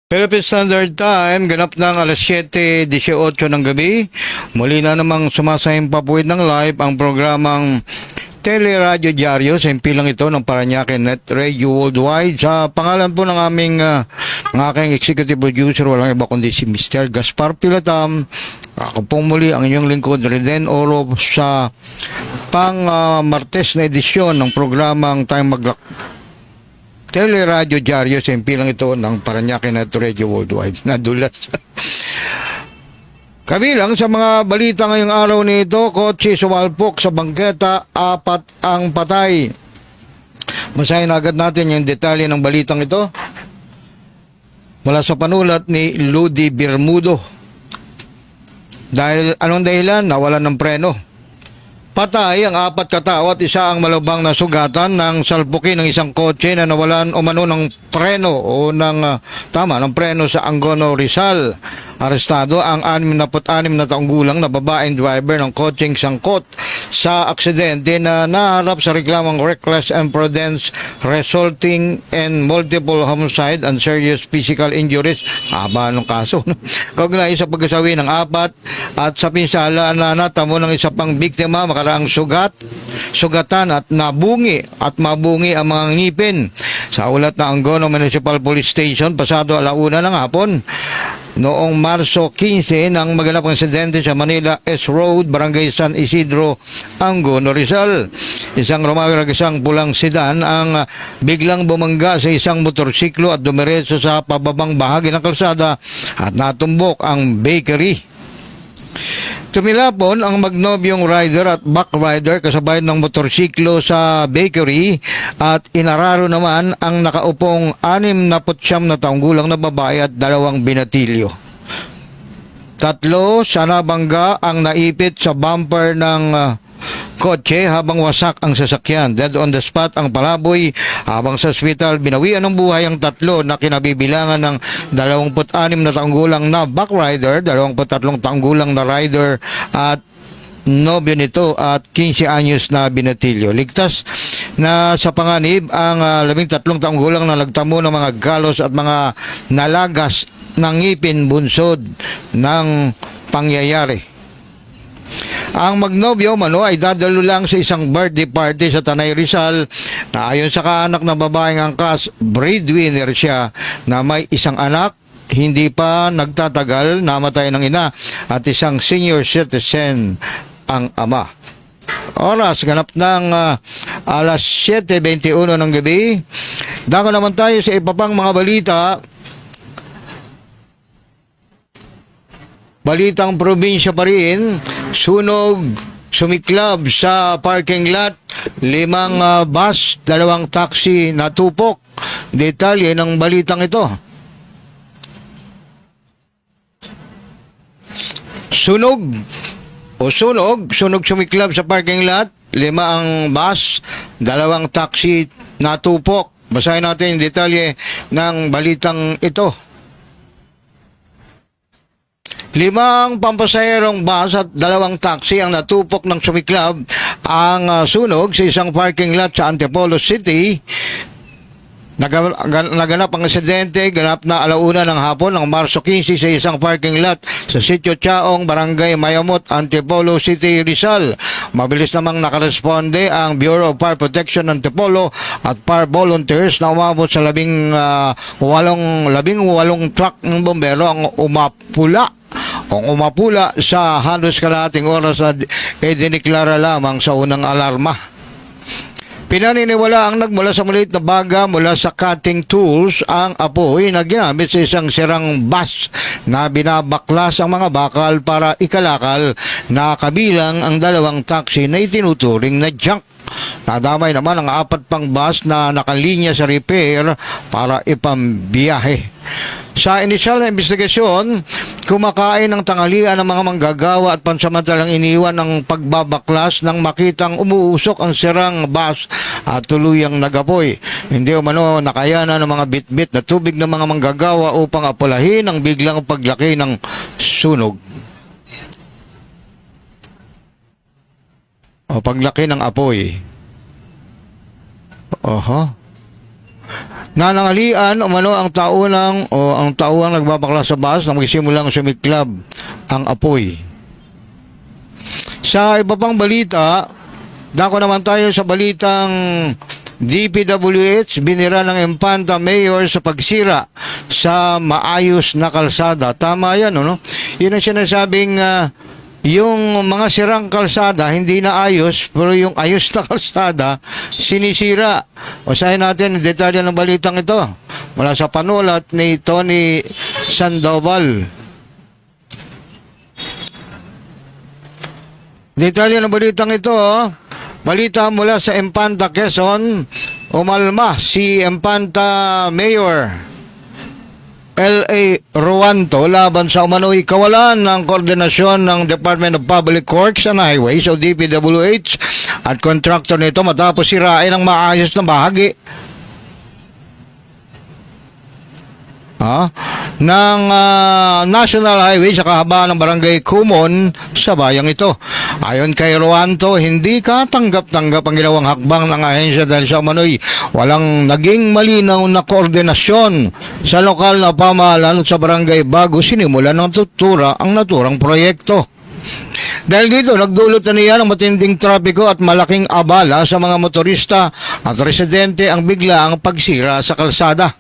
Philippine Standard Time, ganap ng alas 7:18 ng gabi. Muli na namang sumasayang papuwid ng live ang programang Teleradyo Diario sa impilang ito ng Paranaque Net Radio Worldwide. Sa pangalan po ng ng aking executive producer, walang iba kundi si Mr. Gaspar Pilatam. Ako pong muli ang inyong lingkod, Reden Oro, sa Martes na edisyon ng programang Time Maglak Teleradyo Diario sa impilang ito ng Paranaque Net Radio Worldwide. Nadulas. Kabilang sa mga balita ngayong araw nito, kotse sumalpok sa bangketa, 4 ang patay. Basahin agad natin yung detalye ng balitang ito. Mula sa panulat ni Ludi Bermudo. Dahil anong dahilan? Nawalan ng preno. Patay ang 4 katao at isa ang malubhang na sugatan ng salpukin ng isang kotse na nawalan umano ng preno o ng preno sa Angono, Rizal. Arestado ang 66 na taong gulang na babaeng driver ng kotseng sangkot sa aksidente na naharap sa reklamang reckless imprudence resulting in multiple homicide and serious physical injuries. Haba ng kaso. Kaugnay sa pagkasawi ng 4 at sa pinsala na natamo ng isa pang biktima makaraang sugatan at mabungi ang mga ngipin. Sa ulat na Angono Municipal Police Station, pasado 1:00 ng hapon, noong Marso 15 nang maganap ang insidente sa Manila S Road, Barangay San Isidro, Angono, Rizal. Isang isang pulang sedan ang biglang bumangga sa isang motorsiklo at dumiretso sa pababang bahagi ng kalsada at natumbok ang bakery. Tumilapon ang magnobyong rider at backrider kasabay ng motorsiklo sa bakery at inararo naman ang nakaupong 69 na taong gulang na babae at 2 binatilyo. 3 sa nabangga ang naipit sa bumper ng kotse habang wasak ang sasakyan. Dead on the spot ang palaboy habang sa ospital binawian ng buhay ang 3 na kinabibilangan ng 26 na taong gulang na backrider, 23 taong gulang na rider at nobyo nito at 15 anyos na binatilyo. Ligtas na sa panganib ang 13 taong gulang na nagtamo ng mga galos at mga nalagas ng ngipin bunsod ng pangyayari. Ang magnobyo mano ay dadalo lang sa isang birthday party sa Tanay, Rizal na ayon sa kaanak na babaeng angkas, breadwinner siya na may isang anak, hindi pa nagtatagal, namatay ng ina at isang senior citizen ang ama. Oras, ganap ng alas 7:21 ng gabi. Dako naman tayo sa iba pang mga balita. Balitang probinsya pa rin, sumiklab sa parking lot, 5 bus, 2 taxi natupok. Detalye ng balitang ito. Sunog sumiklab sa parking lot, 5 ang bus, 2 taxi natupok. Basahin natin yung detalye ng balitang ito. 5 pampasahirong bus at 2 taxi ang natupok ng sumiklab ang sunog sa isang parking lot sa Antipolo City. Naganap ang insidente, ganap na 1:00 ng hapon ng Marso 15 sa isang parking lot sa Sitio Chaong, Barangay Mayamot, Antipolo City, Rizal. Mabilis namang nakaresponde ang Bureau of Fire Protection Antipolo at fire volunteers na umabot sa 18 truck ng bombero ang umapula sa halos kalahating oras na diniklara lamang sa unang alarma. Pinaniniwala ang nagmula sa maliit na baga mula sa cutting tools ang apoy na ginamit sa isang sirang bus na binabaklas ang mga bakal para ikalakal na kabilang ang 2 taxi na itinuturing na junk. Nadamay naman ang 4 pang bus na nakalinya sa repair para ipambiyahe. Sa inisyal na investigasyon, kumakain ng tanghalian ng mga manggagawa at pansamantalang iniwan ng pagbabaklas nang makitang umuusok ang sirang bus at tuluyang nagapoy. Hindi umano nakayanan ng mga bitbit na tubig ng mga manggagawa upang apulahin ang biglang paglaki ng sunog o paglaki ng apoy. Nananghalian umano ang ang tauang nagbabakla sa bus nang magsimulang sumiklab ang apoy. Sa iba pang balita, dako naman tayo sa balitang DPWH binira ng Infanta Mayor sa pagsira sa maayos na kalsada. Tama yan, no? Yun ang sinasabing yung mga sirang kalsada hindi na ayos, pero yung ayos na kalsada sinisira. Usahin natin ang detalye ng balitang ito mula sa panulat ni Tony Sandoval. Detalye ng balitang ito, balita mula sa Infanta, Quezon. Umalma si Infanta Mayor L.A. Ruanto laban sa umano'y kawalan ng koordinasyon ng Department of Public Works and Highways o DPWH at kontraktor nito matapos sirain ang maayos na bahagi ng National Highway sa kahabaan ng Barangay Kumon sa bayang ito. Ayon kay Ruanto, hindi katanggap-tanggap ang ginawang hakbang ng ahensya dahil sa umano'y walang naging malinaw na koordinasyon sa lokal na pamahalaan at sa barangay bago sinimulan ng tutura ang naturang proyekto. Dahil dito, nagdulot na niya ng matinding trapiko at malaking abala sa mga motorista at residente ang biglaang pagsira sa kalsada.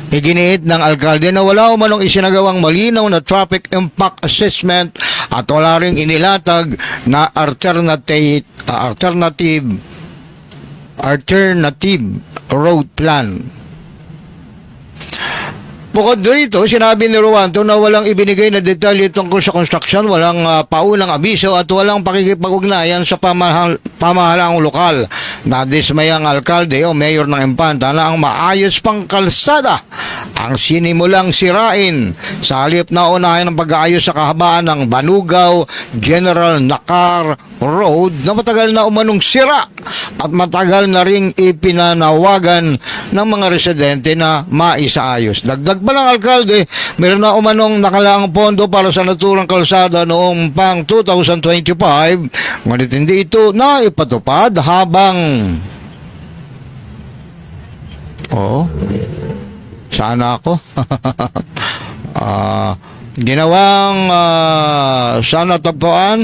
Iginiit ng alkalde na wala umanong isinagawang malinaw na traffic impact assessment at wala ring inilatag na alternative road plan. Bukod dito, sinabi ni Ruanto na walang ibinigay na detalye tungkol sa construction, walang paunang abiso at walang pakikipag-ugnayan sa pamahalaang lokal. Nadismayang alkalde o mayor ng Infanta na ang maayos pang kalsada ang sinimulang sirain sa halip na unahin ang pag-aayos sa kahabaan ng Banugaw General Nakar Road na matagal na umanong sira at matagal na ring ipinanawagan ng mga residente na maisaayos. Dagdag pa ng alkalde, meron na umanong nakalaang pondo para sa naturang kalsada noong pang 2025, ngunit hindi ito naipatupad habang sana ako ginawang sana tapuan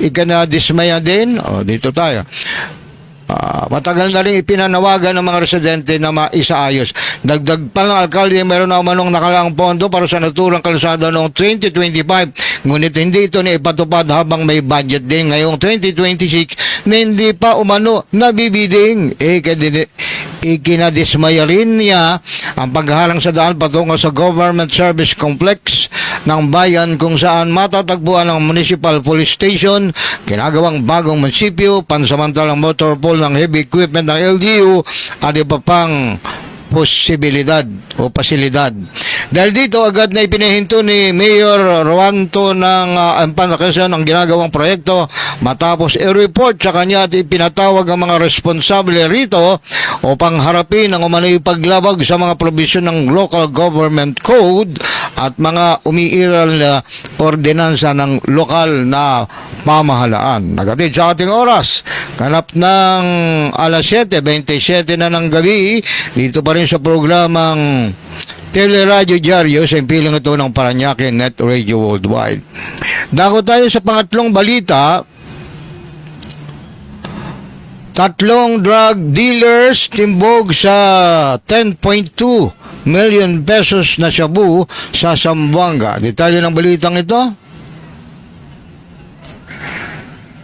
ikinadismaya din dito tayo. Matagal na rin ipinanawagan ng mga residente na maisaayos. Dagdag pa ng alkalde, meron na umanong nakalaang pondo para sa naturang kalsada noong 2025, ngunit hindi ito naipatupad habang may budget din ngayong 2026 na hindi pa umano nabibiding. Ikinadismaya rin niya ang pagharang sa daan patungo sa Government Service Complex ng bayan kung saan matatagpuan ang Municipal Police Station, ginagawang bagong munisipyo, pansamantalang motor pool ng heavy equipment ng LGU at iba pang posibilidad o pasilidad. Dahil dito, agad na ipinahinto ni Mayor Ruanto ng Infanta, Quezon ang ginagawang proyekto matapos i-report sa kanya at ipinatawag ang mga responsable rito upang harapin ang umano'y paglabag sa mga probisyon ng Local Government Code at mga umiiral na ordinansa ng lokal na pamahalaan. Nagatid sa ating oras, kanap ng alas 7:27 na ng gabi, dito pa rin sa programang Teleradyo Diaryo sa impilang ito ng Paranaque Net Radio Worldwide. Dako tayo sa pangatlong balita. 3 drug dealers timbog sa 10.2 million pesos na shabu sa Zamboanga. Detalye ng balitang ito.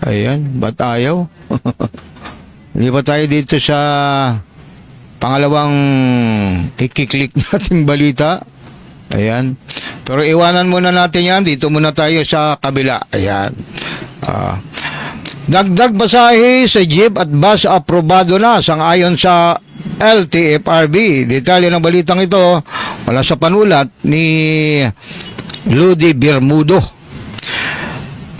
Ayan, ba't ayaw? Hindi ba tayo dito sa pangalawang ikiklik nating balita? Ayan. Pero iwanan muna natin yan. Dito muna tayo sa kabila. Ayan. Dagdag basahe sa jeep at bus aprobado na sang-ayon sa LTFRB. Detalye ng balitang ito wala sa panulat ni Ludi Bermudo.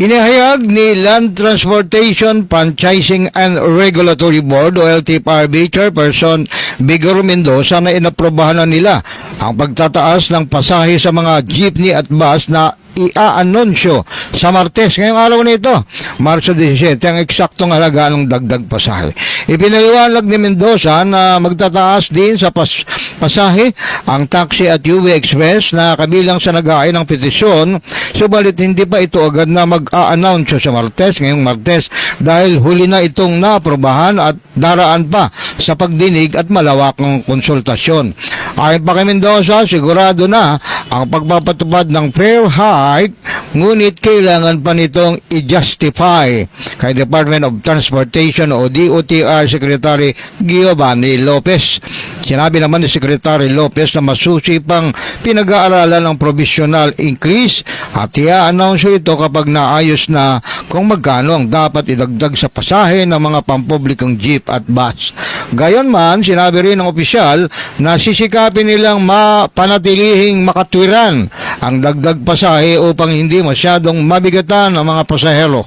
Inihayag ni Land Transportation, Franchising and Regulatory Board o LTFRB Chairperson Bigor Mendoza na inaprobahan na nila ang pagtataas ng pasahe sa mga jeepney at bus na i-aanunsyo sa Martes. Ngayong araw na ito, Marso 17, ang eksaktong halaga ng dagdag pasahe. Ipinaliwanag ni Mendoza na magtataas din sa pasahe ang taxi at UV Express na kabilang sa nag-aay ng petisyon, subalit hindi pa ito agad na mag-a-announce sa Martes, ngayong Martes, dahil huli na itong naaprobahan at daraan pa sa pagdinig at malawakang konsultasyon. Ayon pa kay Mendoza, sigurado na ang pagpapatupad ng fair hike, ngunit kailangan pa nitong i-justify kay Department of Transportation o DOTR Secretary Giovanni Lopez. Sinabi naman ni Secretary Lopez na masusi pang pinag-aaralan ng provisional increase at i-announce ito kapag naayos na kung magkano ang dapat idagdag sa pasahe ng mga pampublikong jeep at bus. Gayonman, sinabi rin ng opisyal na sisikapin nilang mapanatilihing makatwiran ang dagdag pasahe upang hindi masyadong mabigatan ang mga pasahero.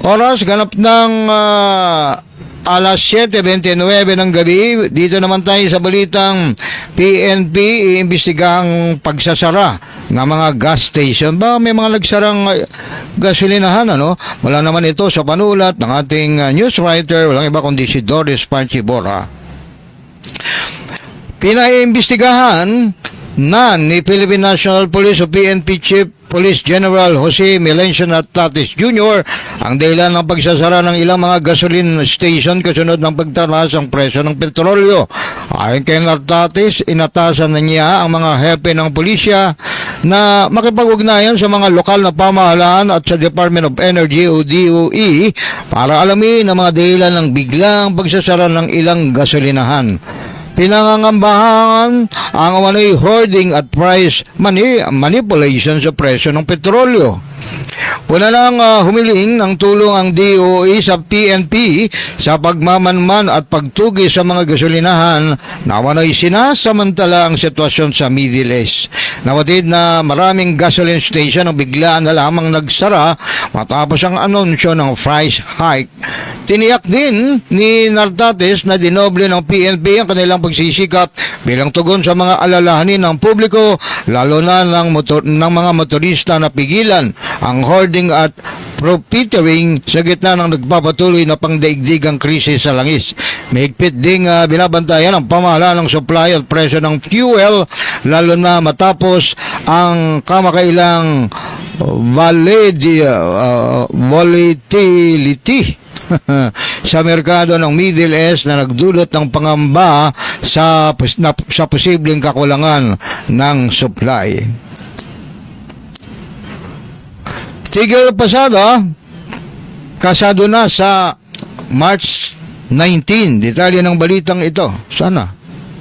Oras, ganap ng alas 7:29 ng gabi. Dito naman tayo sa balitang PNP iimbestigang pagsasara ng mga gas station. Ba, may mga nagsarang gasolinahan, ano? Wala naman ito sa panulat ng ating news writer, walang iba kundi si Doris Parchibora. Pinaiimbestigahan na ni Philippine National Police o PNP Chief Police General Jose Melencio Natatis Jr. ang dahilan ng pagsasara ng ilang mga gasoline station kasunod ng pagtaas ng presyo ng petrolyo. Ayon kay Natatis, inatasan na niya ang mga hepe ng pulisya na makipag-ugnayan sa mga lokal na pamahalaan at sa Department of Energy o DOE para alamin ang mga dahilan ng biglang pagsasara ng ilang gasolinahan. Pinangangambahan ang umano'y hoarding at price manipulation sa presyo ng petrolyo. Una lang humiling ng tulong ang DOE sa PNP sa pagmamanman at pagtugi sa mga gasolinahan na umano'y sinasamantala ang sitwasyon sa Middle East. Nawatid na maraming gasoline station ang biglaan na lamang nagsara matapos ang anunsyo ng price hike. Tiniyak din ni Natatis na dinoble ng PNP ang kanilang pagsisikap bilang tugon sa mga alalahanin ng publiko, lalo na ng mga motorista na pigilan ang hoarding at profiteering sa gitna ng nagpapatuloy na pangdaigdigang krisis sa langis. Mahigpit ding binabantayan ang pamahalaan ng supply at presyo ng fuel, lalo na matapos ang kamakailang volatility sa merkado ng Middle East na nagdulot ng pangamba sa posibleng kakulangan ng supply. Tigil Pasada, kasado na sa March 19. Detalye ng balitang ito. Sana,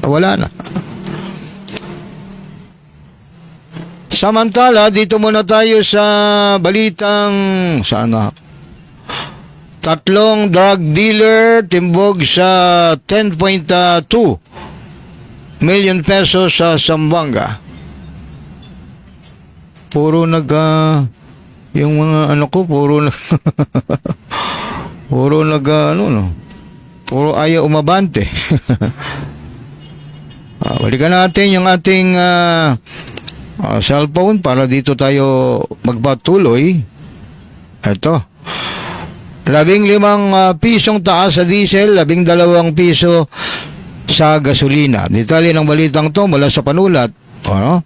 wala na. Samantala, dito muna tayo sa balitang sana. 3 drug dealer timbog sa 10.2 million pesos sa Zamboanga. Puro yung mga puro ayaw umabante. Balikan natin yung ating cellphone para dito tayo magpatuloy. Ito. 15 pisong taas sa diesel, 12 piso sa gasolina. Detalye ng balitang to mula sa panulat. Ano?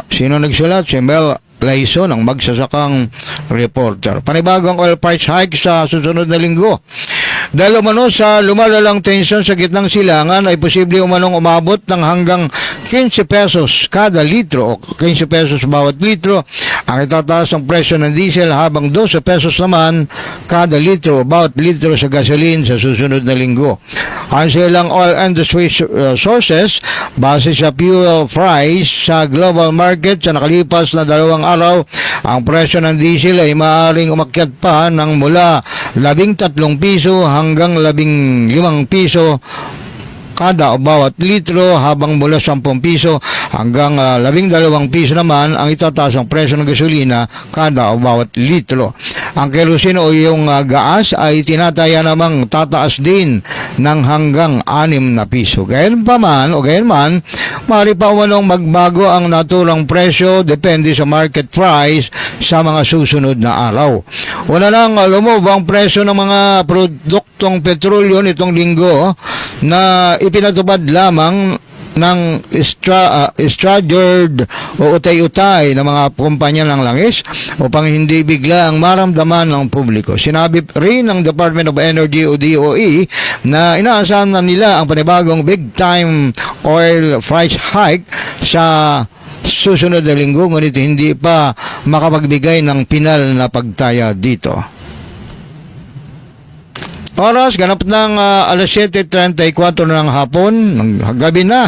Sino nagsulat? Si Mel Laison, ang magsasakang reporter. Panibagong oil price hike sa susunod na linggo. Dahil umano sa lumalalang tensyon sa gitnang silangan ay posible umanong umabot ng hanggang 15 pesos kada litro o 15 pesos bawat litro ang itataas ang presyo ng diesel, habang 12 pesos naman kada litro o bawat litro sa gasoline sa susunod na linggo. Ayon sa ilang oil industry sources, base sa fuel price sa global market sa nakalipas na 2 araw, ang presyo ng diesel ay maaaring umakyat pa ng mula 13 piso hanggang 15 piso kada o bawat litro, habang mula 10 piso hanggang 12 piso naman ang itataas ang presyo ng gasolina kada o bawat litro. Ang kerosene o yung gas ay tinataya namang tataas din ng hanggang 6 na piso. Gayon man, maaari pa umanong magbago ang naturang presyo depende sa market price sa mga susunod na araw. Una lang, lumobo ang presyo ng mga produktong petrolyo nitong linggo na ipinatupad lamang ng staggered o utay-utay ng mga kumpanya ng langis upang hindi bigla ang maramdaman ng publiko. Sinabi rin ng Department of Energy o DOE na inaasahan na nila ang panibagong big-time oil price hike sa susunod na linggo, ngunit hindi pa makapagbigay ng pinal na pagtaya dito. Oras, ganap ng alas 7:34 ng hapon, ng gabi na.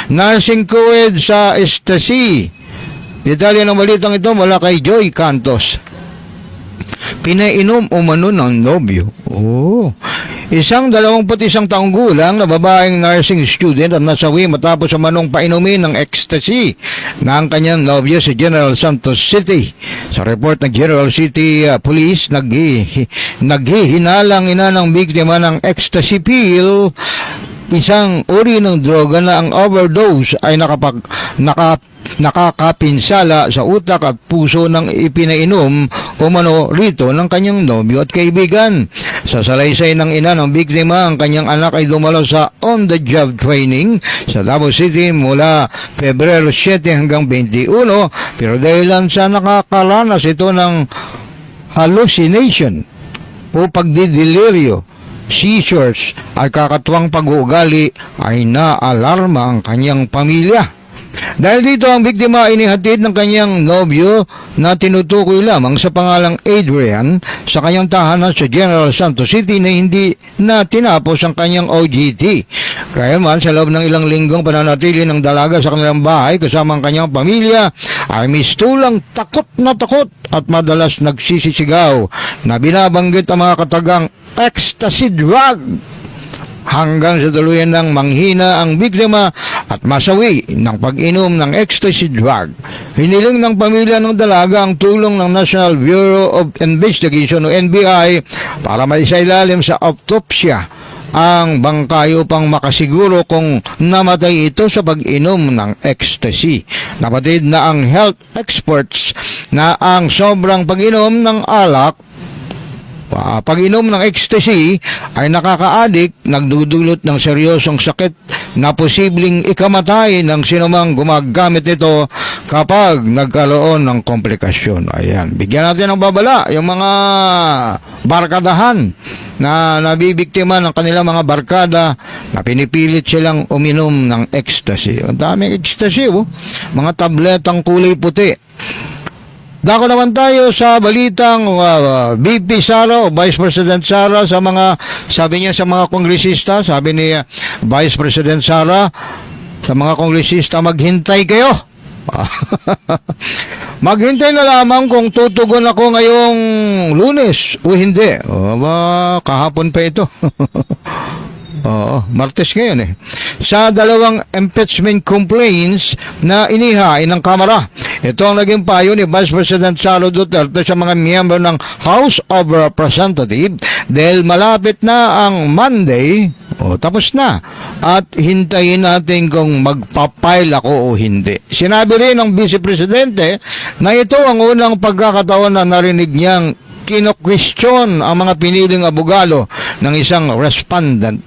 Nursing co-ed sa Estasi. Detalye ng balitang ito mula kay Joy Cantos. Pinainom umano ng nobyo. Isang 21 taong gulang na babaeng nursing student ang nasawi matapos manong painumin ng ecstasy na ang kanyang nobyo sa General Santos City. Sa report ng General City Police, naghihinalang ina ng biktima ng ecstasy pill, isang uri ng droga na ang overdose ay nakakapinsala sa utak at puso ng ipinainom umano rito ng kanyang nobyo at kaibigan. Sa salaysay ng ina ng biktima, ang kanyang anak ay dumalo sa on-the-job training sa Davao City mula Pebrero 7 hanggang 21, pero dahilan sa nakakaranas ito ng hallucination o pagdidelirio, seizures at kakatuwang pag-uugali, ay naalarma ang kanyang pamilya. Dahil dito, ang biktima ay inihatid ng kanyang nobyo na tinutukoy lamang sa pangalang Adrian sa kanyang tahanan sa General Santos City na hindi na tinapos ang kanyang OJT. Kaya man, sa loob ng ilang linggong pananatili ng dalaga sa kanilang bahay kasama ang kanyang pamilya, ay mistulang takot na takot at madalas nagsisisigaw na binabanggit ang mga katagang ecstasy drug, hanggang sa tuluyan ng manghina ang biktima at masawi ng pag-inom ng ecstasy drug. Hiniling ng pamilya ng dalaga ang tulong ng National Bureau of Investigation o NBI para maisailalim sa autopsya ang bangkay upang makasiguro kung namatay ito sa pag-inom ng ecstasy. Napatid na ang health experts na ang sobrang pag-inom ng alak, pag-inom ng ecstasy ay nakaka-addict, nagdudulot ng seryosong sakit na posibleng ikamatay ng sinumang gumagamit ito kapag nagkaroon ng komplikasyon. Ayan, bigyan natin ng babala yung mga barkadahan na nabibiktima ng kanilang mga barkada na pinipilit silang uminom ng ecstasy. Ang daming ecstasy, mga tabletang kulay puti. Dako naman tayo sa balitang VP Sara o Vice President Sara sa mga, sabi niya sa mga kongresista, sabi ni Vice President Sara sa mga kongresista, maghintay kayo. Maghintay na lamang kung tutugon ako ngayong Lunes o hindi. Kahapon pa ito. Martes ngayon sa dalawang impeachment complaints na inihain ng Kamara. Ito ang naging payo ni Vice President Sara Duterte sa mga miyembro ng House of Representatives dahil malapit na ang Monday, tapos na, at hintayin natin kung magpapile ako o hindi. Sinabi rin ng Vice Presidente na ito ang unang pagkakataon na narinig niyang kino-question ang mga piniling abogado ng isang respondent.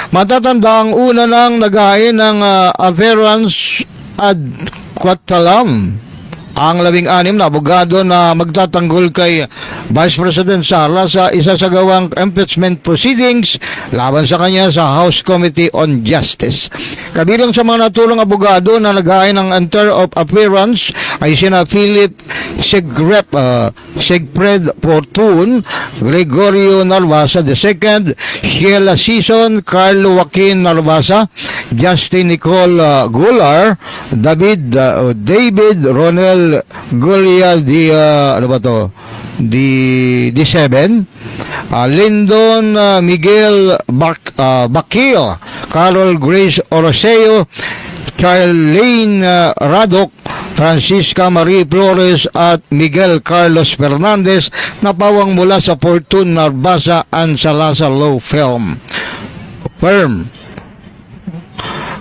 Matatanda ang una nang naghain ng afference ad quatalam ang 16 na abogado na magtatanggol kay Vice President Sara sa isasagawang impeachment proceedings laban sa kanya sa House Committee on Justice. Kabilang sa mga natulong abogado na naghain ng enter of appearance ay sina Philip Segfred Fortun, Gregorio Narvasa II, Sheila Sison, Carlo Joaquin Narvasa, Justin Nicole Gular, David Ronel Gulia di 7, Lyndon Miguel Bakil, Carol Grace Oroseo, Charlene Radok, Francisca Marie Flores at Miguel Carlos Fernandez na pawang mula sa Fortune Narvasa and Salazar Law Firm. firm.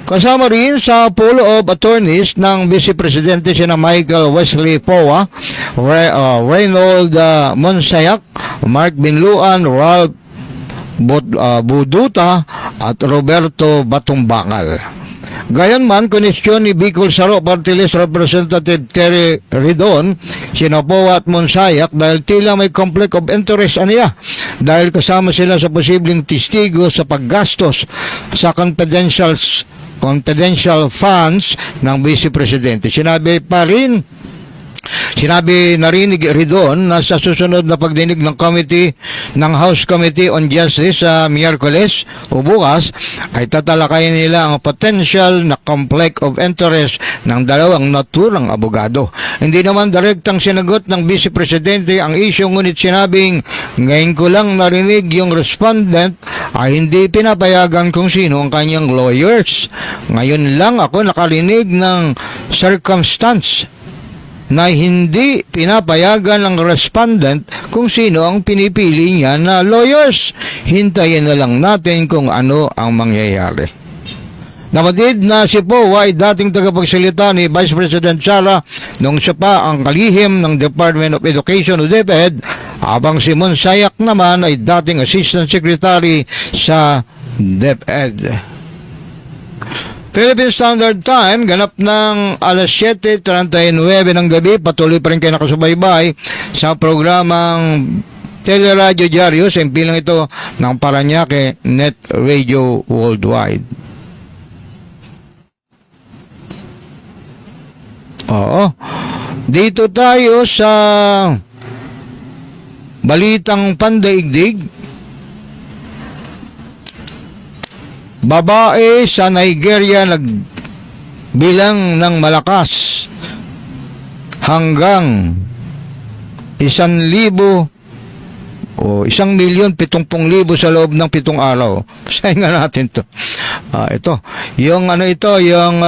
Kasama rin sa pool of attorneys ng Vice Presidente sina Michael Wesley Poa, Reynold Monsayak, Mark Binluan, Ralph Buduta at Roberto Batumbangal. Gayunman, koneksyon ni Bicol Saro Party List Representative Terry Ridon, sina Poa at Monsayak dahil tila may conflict of interest aniya dahil kasama sila sa posibleng testigo sa paggastos sa confidential funds ng Vice Presidente. Sinabi narinig Ridon na sa susunod na pagdinig ng House Committee on Justice sa Miyerkules o bukas ay tatalakayin nila ang potential na conflict of interest ng dalawang naturang abogado. Hindi naman direktang sinagot ng Vice Presidente ang isyu, ngunit sinabing ngayon ko lang narinig yung respondent ay hindi pinapayagan kung sino ang kanyang lawyers. Ngayon lang ako nakarinig ng circumstance na hindi pinapayagan ng respondent kung sino ang pinipili niya na lawyers. Hintayin na lang natin kung ano ang mangyayari. Nabatid na si Poa ay dating tagapagsalita ni Vice President Sara nung siya pa ang kalihim ng Department of Education o DepEd, habang si Monsayak naman ay dating Assistant Secretary sa DepEd. Philippine Standard Time, ganap ng alas 7:39 ng gabi. Patuloy pa rin kayo nakasubaybay sa programang Teleradyo Diario sa impilang ito ng Paranaque Net Radio Worldwide. Oo. Dito tayo sa balitang pandaigdig. Babae sa Nigeria nagbilang ng malakas hanggang 1,000 o 1,070,000 sa loob ng 7 araw. Basahin nga natin to. Ito. Yung yung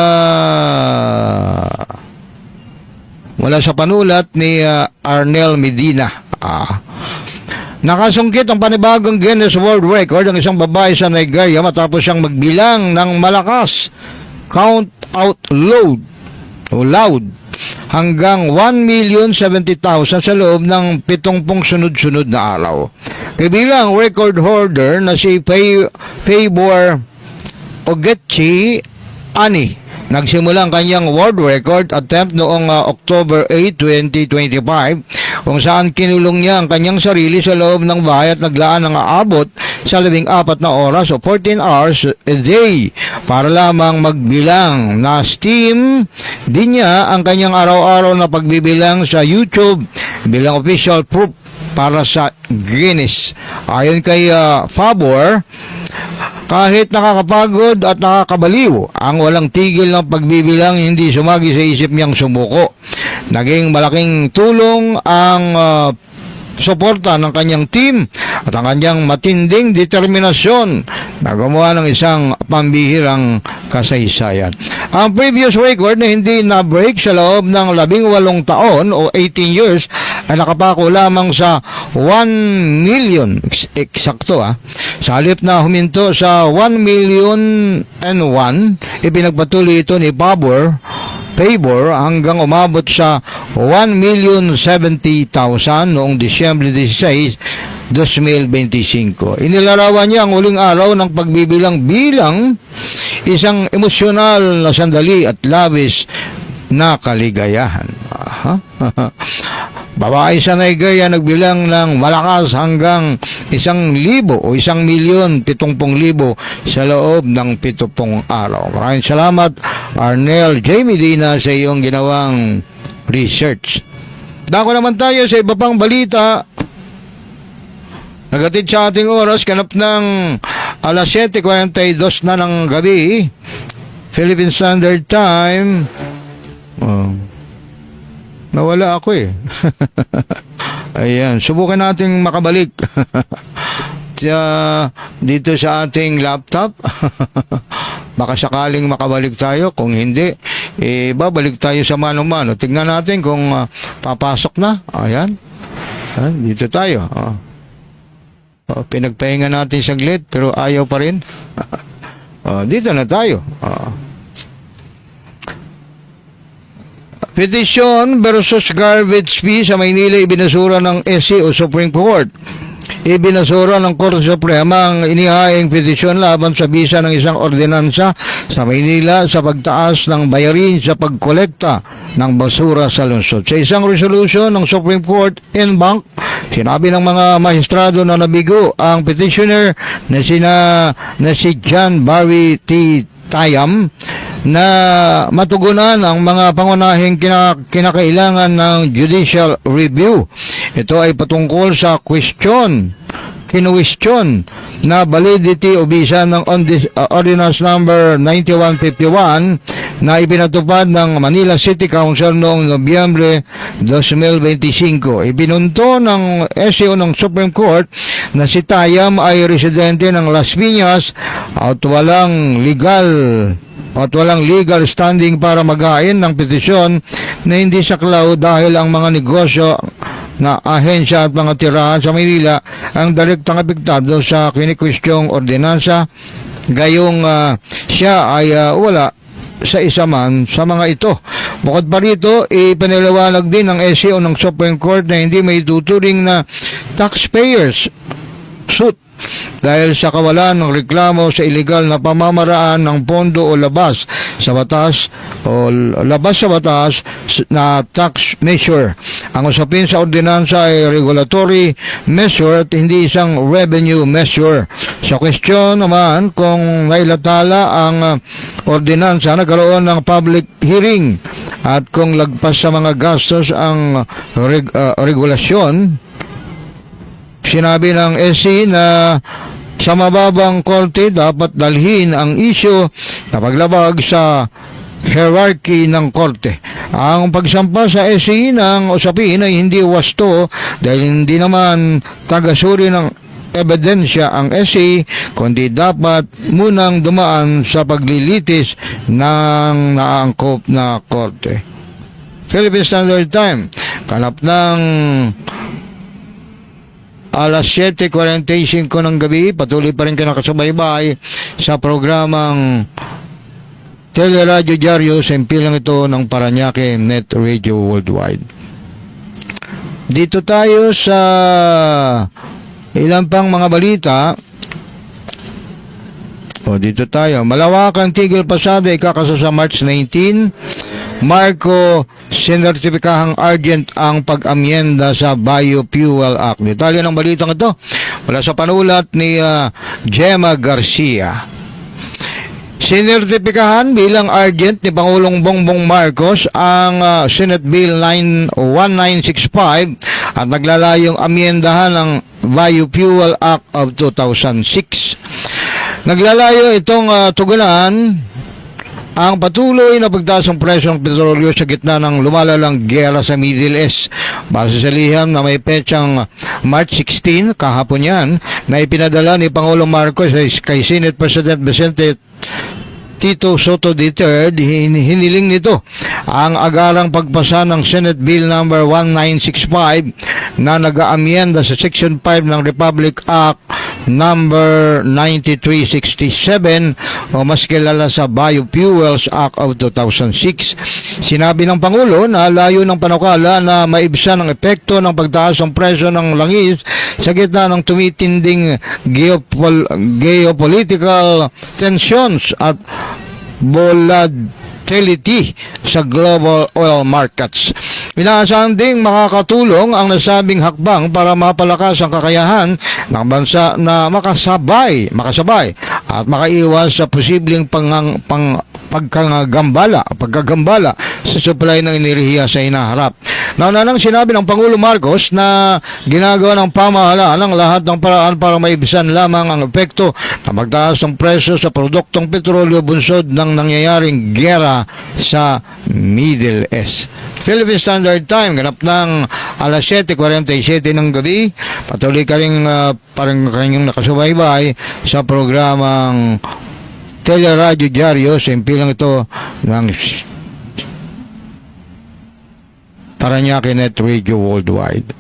wala sa panulat ni Arnel Medina. Nakasungkit ang panibagong Guinness World Record ang isang babae sa Nigeria matapos siyang magbilang ng malakas, count out loud hanggang 1,070,000 sa loob ng 70 sunod-sunod na araw. Kabilang record holder na si Favor Ogechi Ani. Nagsimula ang kanyang world record attempt noong October 8, 2025 kung saan kinulong niya ang kanyang sarili sa loob ng bahay at naglaan ng aabot sa 14 na oras o 14 hours a day para lamang magbilang. Na Steam din niya ang kanyang araw-araw na pagbibilang sa YouTube bilang official proof para sa Guinness. Ayon kay Favor, kahit nakakapagod at nakakabaliw ang walang tigil ng pagbibilang, hindi sumagi sa isip niyang sumuko. Naging malaking tulong ang suporta ng kanyang team at ang kanyang matinding determinasyon na gumawa ng isang pambihirang kasaysayan. Ang previous record na hindi na-break sa loob ng 18 taon o 18 years ay nakapako lamang sa 1 million, eksakto sa halip na huminto sa 1,000,001, ipinagpatuloy ito ni Favor hanggang umabot sa 1,070,000 noong Disyembre 16, 2025. Inilarawan niya ang huling araw ng pagbibilang bilang isang emosyonal na sandali at labis na kaligayahan. Babae sa Nigeria nagbilang ng malakas hanggang 1,000 o 1,070,000 sa loob ng 70 araw. Maraming salamat, Arnel J. Medina, sa iyong ginawang research. Dako naman tayo sa iba pang balita. Nagatid sa ating oras, ganap ng alas 7:42 na ng gabi, Philippine Standard Time. Nawala ako Ayan, subukan nating makabalik dito sa ating laptop. Baka sakaling makabalik tayo. Kung hindi, babalik tayo sa mano-mano. Tignan natin kung papasok na. Ayan. Dito tayo. Pinagpahinga natin saglit pero ayaw pa rin. Dito na tayo. Petition versus garbage fee sa Maynila ibinasura ng SC o Supreme Court. Ibinasura ng Korte Suprema ang inihaing petisyon laban sa bisa ng isang ordinansa sa Maynila sa pagtaas ng bayarin sa pagkolekta ng basura sa lungsod. Sa isang resolution ng Supreme Court en banc, sinabi ng mga maestrado na nabigo ang petitioner na si John Barry T. Tayam na matugunan ang mga pangunahing kinakailangan ng judicial review. Ito ay patungkol sa kinuwestiyon na validity o bisa ng Ordinance Number 9151 na ipinatupad ng Manila City Council noong Nobyembre 2025. Ibinunto ng SCO ng Supreme Court na si Tayam ay residente ng Las Piñas at walang legal standing para mag-ain ng petisyon na hindi saklaw dahil ang mga negosyo na ahensya at mga tirahan sa Maynila ang direktang apektado sa kinikwestyong ordinansa, gayong siya ay wala sa isa man sa mga ito. Bukod pa rito, ipinaliwanag din ng SCO ng Supreme Court na hindi may tuturing na taxpayers suit dahil sa kawalan ng reklamo sa iligal na pamamaraan ng pondo o labas sa batas na tax measure. Ang usapin sa ordinansa ay regulatory measure at hindi isang revenue measure. Sa question naman kung nailathala ang ordinansa, nagkaroon ng public hearing at kung lagpas sa mga gastos ang regulasyon, sinabi ng SC na sa mababang korte dapat dalhin ang isyu na paglabag sa hierarchy ng korte. Ang pagsampa sa SC ng usapin ay hindi wasto dahil hindi naman tagasuri ng ebidensya ang SC, kundi dapat munang dumaan sa paglilitis ng naangkop na korte. Philippine Standard Time, kalap ng alas 7:45 ng gabi, patuloy pa rin kayo nakasubaybay sa programang Teleradyo Diario sa impilang ito ng Paranaque Net Radio Worldwide. Dito tayo sa ilang pang mga balita. Dito tayo. Malawakang tigil pasada ikakaso sa March 19. Marco, sinertipikahang urgent ang pag-amyenda sa Biofuel Act. Detalye ng balitang ito wala sa panulat ni Gemma Garcia. Sinertipikahan bilang urgent ni Pangulong Bongbong Marcos ang Senate Bill 1965 at naglalayong amyendahan ng Biofuel Act of 2006. Naglalayo itong tugunan ang patuloy na pagtaas ng presyo ng petrolyo sa gitna ng lumalalang giyera sa Middle East. Base sa liham na may petsang March 16, kahapon yan, na ipinadala ni Pangulong Marcos kay Senate President Vicente Tito Soto III, hiniling nito ang agarang pagpasa ng Senate Bill number 1965 na nag-aamyenda sa Section 5 ng Republic Act number 9367 o mas kilala sa Biofuels Act of 2006. Sinabi ng Pangulo na layo ng panukala na maibsan ang epekto ng pagtaas ng presyo ng langis sa gitna ng tumitinding geopolitical tensions at volatility sa global oil markets. Inaasahan ding makakatulong ang nasabing hakbang para mapalakas ang kakayahan ng bansa na makasabay at makaiwas sa posibleng pagkagambala sa supply ng enerhiya sa hinaharap. Nauna nang sinabi ng Pangulo Marcos na ginagawa ng pamahalaan ang lahat ng paraan para maibsan lamang ang epekto ng pagtaas ng presyo sa produktong petrolyo bunsod ng nangyayaring giyera sa Middle East. Philippine Standard Time, ganap ng alas 7:47 ng gabi. Patuloy ka rin parang kanyang nakasubaybay sa programang Teleradyo Diario sa impilang ito ng Paranaque Net Radio Worldwide.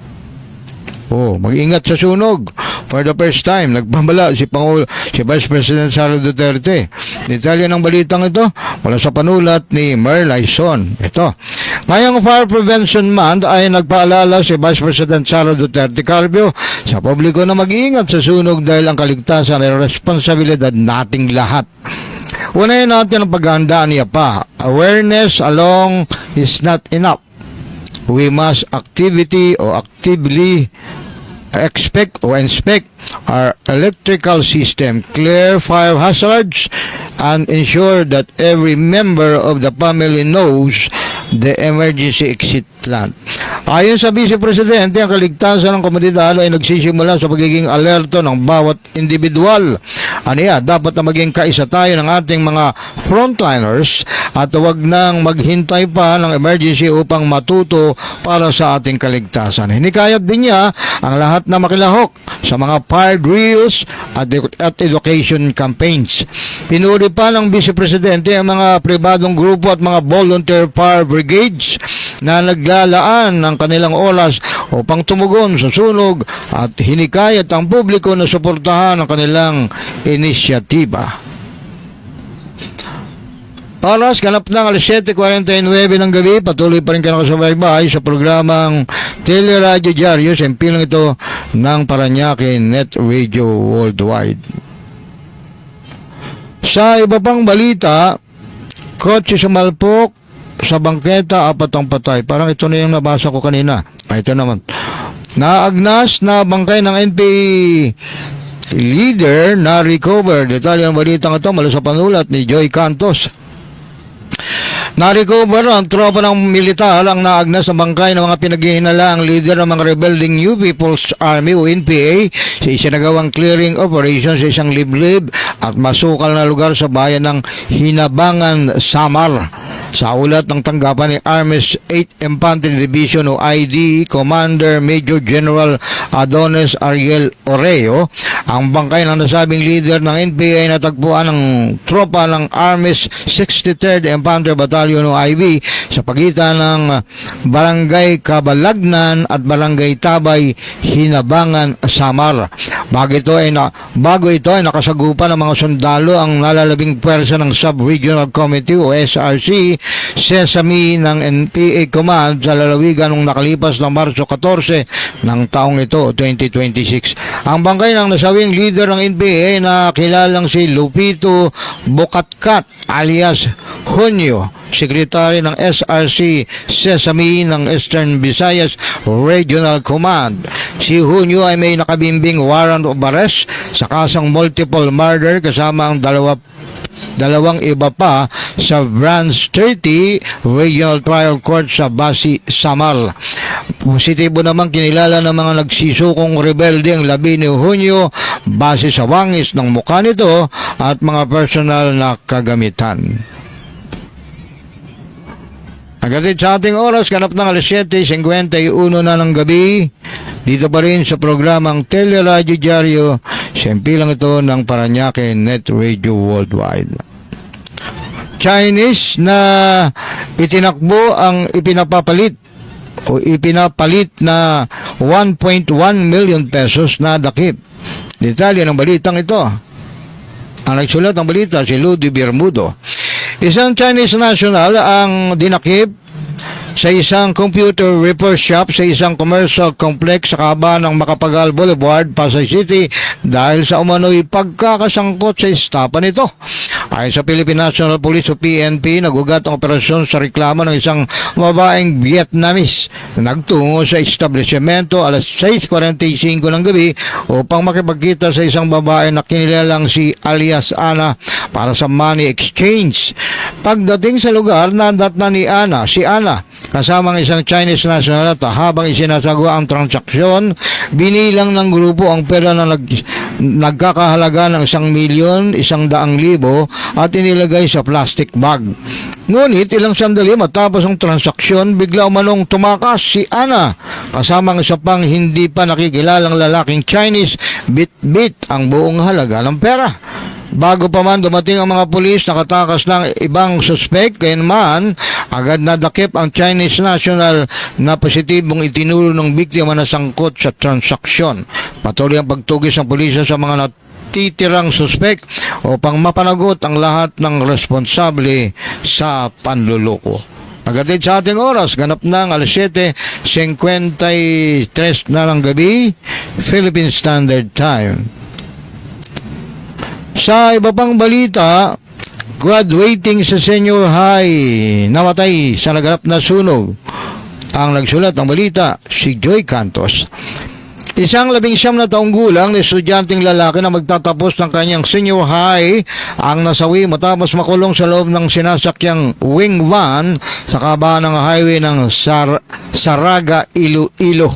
Mag-ingat sa sunog. For the first time, nagpamala si Vice President Sara Duterte. Detalye ng balitang ito mula sa panulat ni Merl Aison. Ito. Ngayong Fire Prevention Month ay nagpaalala si Vice President Sara Duterte Carpio sa publiko na mag-iingat sa sunog dahil ang kaligtasan ay responsibilidad nating lahat. Unahin natin ang paghahandaan niya pa. Awareness alone is not enough. We must actively inspect our electrical system, clear fire hazards, and ensure that every member of the family knows the emergency exit plan. Ayon sa Vice Presidente, ang kaligtasan ng komunidad ay nagsisimula sa pagiging alerto ng bawat individual. Aniya, dapat na maging kaisa tayo ng ating mga frontliners at huwag nang maghintay pa ng emergency upang matuto para sa ating kaligtasan. Hinikayat din niya ang lahat na makilahok sa mga fire drills at education campaigns. Pinuri pa ng Vice Presidente ang mga pribadong grupo at mga volunteer fire brigades na naglalaan ng kanilang oras upang tumugon sa sunog at hinikayat ang publiko na suportahan ang kanilang inisyatiba. Oras, ganap ng alas 7:49 ng gabi, patuloy pa rin ka nakasubaybay sa programang Teleradyo Diario, sa impilang ito ng Paranaque Net Radio Worldwide. Sa iba pang balita, kotse sumalpok sa bangketa, 4 ang patay. Parang ito na yung nabasa ko kanina. Ito naman. Naagnas na bangkay ng NPA leader na recover. Detalye ng balitang ito mula sa panulat ni Joy Cantos. Na-recover ang tropa ng militar ang naagnas sa bangkay ng mga pinaghihinalaang leader ng mga rebelding New People's Army o NPA sa isinagawang clearing operation sa isang liblib at masukal na lugar sa bayan ng Hinabangan, Samar. Sa ulat ng tanggapan ni Army's 8th Infantry Division o ID Commander Major General Adonis Ariel Oreo, ang bangkay ng nasabing leader ng NPA ay natagpuan ng tropa ng Army's 63rd Infantry Battalion o IB sa pagitan ng Barangay Kabalagnan at Barangay Tabay, Hinabangan, Samar. Bago ito ay nakasagupan ng mga sundalo ang nalalabing pwersa ng Sub-Regional Committee o SRC Sesame ng NPA Command sa lalawigan nung nakalipas ng Marso 14 ng taong ito, 2026. Ang bangkay ng nasawing leader ng NPA na kilalang si Lupito Bukatkat alias Hunyo, sekretary ng SRC Sesame ng Eastern Visayas Regional Command. Si Hunyo ay may nakabimbing warrant of arrest sa kasang multiple murder kasama ang dalawang iba pa sa Branch 30 Regional Trial Court sa Basi, Samar. Positibo naman kinilala ng mga nagsisukong rebelde ang labi ni Hunyo base sa wangis ng mukha nito at mga personal na kagamitan. Agatid sa ating oras, ganap ng alas 7:51 na ng gabi, dito pa rin sa programang Teleradyo Diario, siyempre lang ito ng Paranaque Net Radio Worldwide. Chinese na itinakbo ang ipinapalit na 1.1 million pesos na dakip. Detalye ng balitang ito. Ang nagsulat ng balita si Ludi Bermudo. Isang Chinese national ang dinakip sa isang computer repair shop sa isang commercial complex sa kahabaan ng Macapagal Boulevard, Pasay City dahil sa umano'y pagkakasangkot sa estapa nito. Ayon sa Philippine National Police o PNP, nagugat ang operasyon sa reklamo ng isang babaeng Vietnamese na nagtungo sa establishmento alas 6:45 ng gabi upang makipagkita sa isang babae na kinilalang si alias Ana para sa money exchange. Pagdating sa lugar, nadatna ni si Ana kasama ng isang Chinese national at habang isinasagawa ang transaksyon, binilang ng grupo ang pera na nagkakahalaga ng 1,100,000 at inilagay sa plastic bag. Ngunit ilang sandali matapos ang transaksyon, bigla umanong tumakas si Ana kasama ng isa pang hindi pa nakikilalang lalaking Chinese, bit-bit ang buong halaga ng pera. Bago pa man dumating ang mga pulis, nakatakas ng ibang suspect, kayunman agad nadakip ang Chinese national na positibong itinulo ng biktima na sangkot sa transaksyon. Patuloy ang pagtugis ng pulisya sa mga titirang suspect upang mapanagot ang lahat ng responsable sa panluloko. Nagatid sa ating oras, ganap ng 7:53 na ng gabi, Philippine Standard Time. Sa iba pang balita, graduating sa senior high, namatay sa naganap na sunog. Ang nagsulat ng balita, si Joy Cantos. Isang 19 na taong gulang na estudyanteng lalaki na magtatapos ng kanyang senior high ang nasawi matapos makulong sa loob ng sinasakyang wing van sa kabahan ng highway ng Saraga, Iloilo.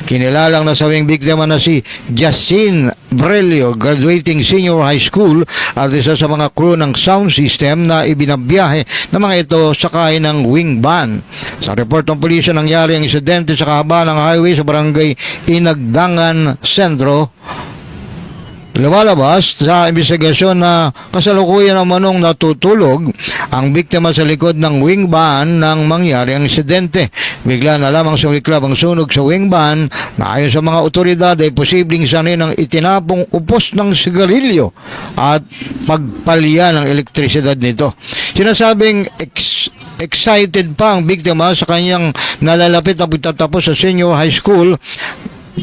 Kinilalang nasawing biktima na si Jacin Brelio, graduating senior high school at isa sa mga crew ng sound system na ibinabiyahe ng mga ito sakay ng wing van. Sa report ng pulisya, nangyari ang insidente sa kahabaan ng highway sa barangay Inagdangan Sentro. Lumalabas sa investigasyon na kasalukuyan ang manong natutulog ang biktima sa likod ng wing van nang mangyari ang insidente. Bigla na lamang sumiklab ang sunog sa wing van na ayon sa mga otoridad ay posibleng sanay ng itinapong upos ng sigarilyo at pagpalya ng elektrisidad nito. Sinasabing excited pa ang biktima sa kanyang nalalapit na pagtatapos sa senior high school,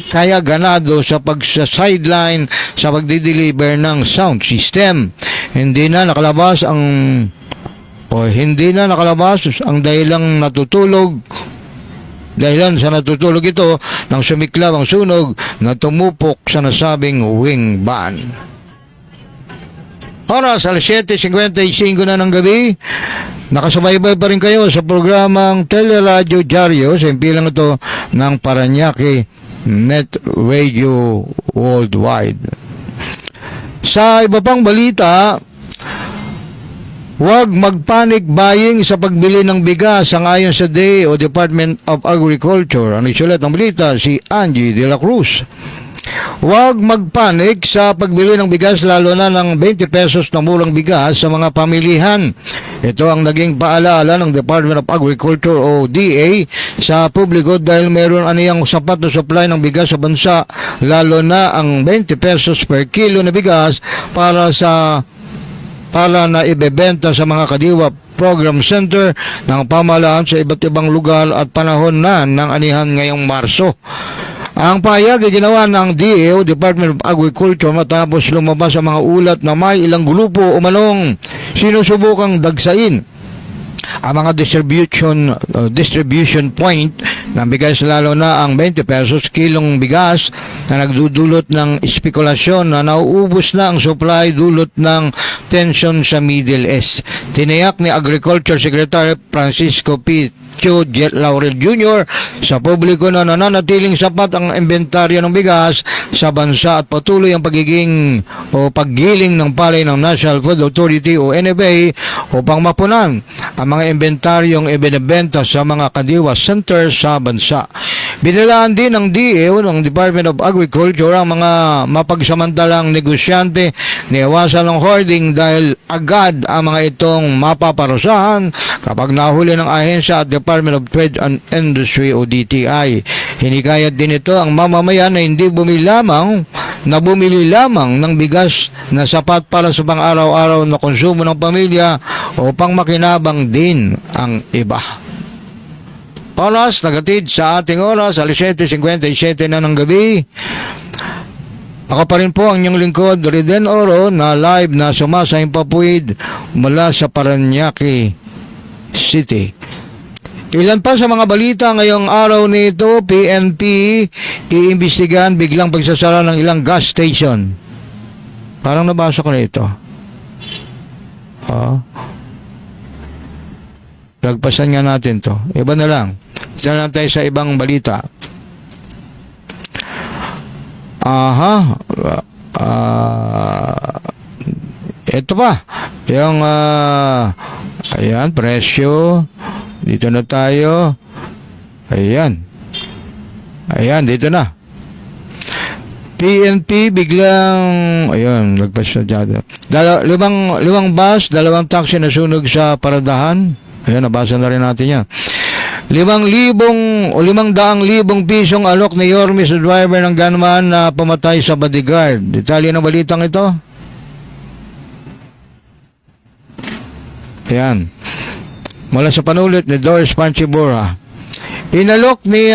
kaya ganado sa pagsa-sideline sa pagdi-deliver ng sound system. Hindi na nakalabas ang dahilan sa natutulog ito nang sumiklab ang sunog na tumupok sa nasabing wing van. Oras, 7:55 na ng gabi. Nakasubaybay pa rin kayo sa programang Teleradyo Diario sa impilang ito ng Paranaque Net Radio Worldwide. Sa iba pang balita, huwag mag-panic buying sa pagbili ng bigas ang ayon sa DA o Department of Agriculture. Ang isulat ng balita, si Angie de la Cruz. Huwag magpanik sa pagbili ng bigas, lalo na ng 20 pesos na murang bigas sa mga pamilihan. Ito ang naging paalaala ng Department of Agriculture o DA sa publiko dahil meron aniyang sapat na supply ng bigas sa bansa, lalo na ang 20 pesos per kilo na bigas para na ibebenta sa mga kadiwa program center ng pamahalaan sa iba't ibang lugar at panahon na ng anihan ngayong Marso. Ang pahayag ay ginawa ng DA o Department of Agriculture matapos lumabas ang mga ulat na may ilang grupo o manong sinusubukang dagsain ang mga distribution point ng bigas, lalo na ang 20 pesos kilong bigas na nagdudulot ng espekulasyon na nauubos na ang supply dulot ng tension sa Middle East. Tiniyak ni Agriculture Secretary Francisco P. Jet Laurel Jr. sa publiko na nananatiling sapat ang inventaryo ng bigas sa bansa at patuloy ang paggiling ng palay ng National Food Authority o NFA upang mapunan ang mga inventaryong ibinebenta sa mga kadiwa center sa bansa. Binilaan din ng DA o ng Department of Agriculture ang mga mapagsamantalang negosyante na iwasan ng hoarding dahil agad ang mga itong mapaparusahan kapag nahuli ng ahensya at Department of Trade and Industry o DTI. Hinikayat din ito ang mamamayan na hindi bumili lamang ng bigas na sapat para sa pang-araw-araw na konsumo ng pamilya upang makinabang din ang iba. Oras, nagatid sa ating oras, 7:57 na ng gabi. Ako pa rin po ang inyong lingkod, Riden Oro, na live na sumasayang papuid mula sa Paranaque City. Ilan pa sa mga balita ngayong araw nito, PNP iimbestigahan biglang pagsasara ng ilang gas station. Parang nabasa ko na ito. Lagpasan nga natin to. Iba na lang. Isa na lang tayo sa ibang balita. Ito pa. Yung, ayan, presyo. Dito na tayo. Ayan. Ayan, dito na. PNP biglang, ayun, nagpasadyado. Limang bus, 2 taxi na sunog sa paradahan. Ayun, nabasa na rin natin yan. 5,000 pisong alok ni Yorme sa driver ng gunman na pumatay sa bodyguard. Detalye ng balitang ito. Ayan. Mula sa panulit ni Doris Panchibura. Inalok ni